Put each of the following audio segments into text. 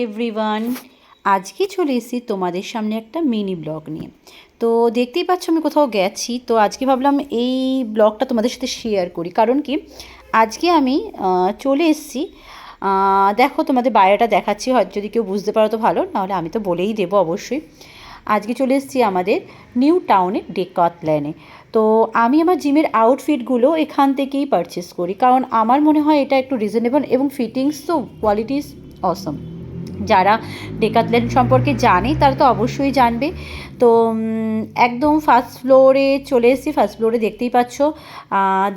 Everyone, আজকে চলে এসেছি তোমাদের সামনে একটা মিনি ব্লগ নিয়ে। তো দেখতেই পাচ্ছ আমি কোথাও গেছি, তো আজকে ভাবলাম এই ব্লগটা তোমাদের সাথে শেয়ার করি। কারণ কি, আজকে আমি চলে এসেছি, দেখো তোমাদের বাইরেটা দেখাচ্ছি, হয়তো যদি কেউ বুঝতে পারো তো ভালো, নাহলে আমি তো বলেই দেবো অবশ্যই। আজকে চলে এসেছি আমাদের নিউ টাউনে ডেকাথল্যানে। তো আমি আমার জিমের আউটফিটগুলো এখান থেকেই পারচেস করি, কারণ আমার মনে হয় এটা একটু রিজনেবল এবং ফিটিংস তো কোয়ালিটি ইজ অসম। যারা ডেকাথল্যান সম্পর্কে জানে তারা তো অবশ্যই জানবে। তো একদম ফার্স্ট ফ্লোরে চলে এসেছি। ফার্স্ট ফ্লোরে দেখতেই পাচ্ছ,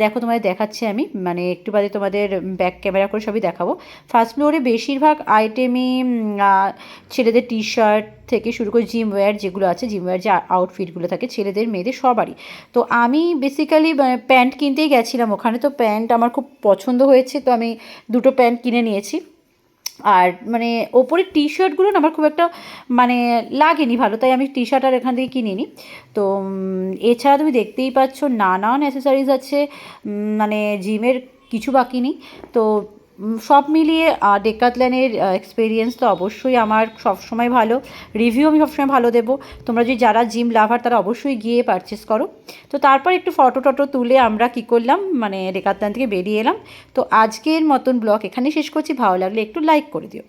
দেখো তোমাদের দেখাচ্ছি আমি, মানে একটু বাদে তোমাদের ব্যাক ক্যামেরা করে সবই দেখাবো। ফার্স্ট ফ্লোরে বেশিরভাগ আইটেমই ছেলেদের টি শার্ট থেকে শুরু করে জিম ওয়্যার যেগুলো আছে, জিম ওয়্যার যে আউটফিটগুলো থাকে ছেলেদের মেয়েদের সবারই। তো আমি বেসিক্যালি প্যান্ট কিনতেই গেছিলাম ওখানে, তো প্যান্ট আমার খুব পছন্দ হয়েছে, তো আমি দুটো প্যান্ট কিনে নিয়েছি। আর মানে ওপরের টি শার্টগুলো না আমার খুব একটা মানে লাগেনি ভালো, তাই আমি টি শার্ট আর এখান থেকে কিনিনি। তো এছাড়া তুমি দেখতেই পাচ্ছ নানান অ্যাসেসরিজ আছে, মানে জিমের কিছু বাকি নেই। তো সব মিলিয়ে ডেকাথল্যানের এক্সপিরিয়েন্স তো অবশ্যই আমার সবসময় ভালো, রিভিউ আমি সবসময় ভালো দেবো। তোমরা যদি যারা জিম লাভার তারা অবশ্যই গিয়ে পারচেস করো। তো তারপর একটু ফটো টটো তুলে আমরা কী করলাম, মানে ডেকাথল্যান থেকে বেরিয়ে এলাম। তো আজকের মতন ব্লগ এখানেই শেষ করছি। ভালো লাগলে একটু লাইক করে দিও।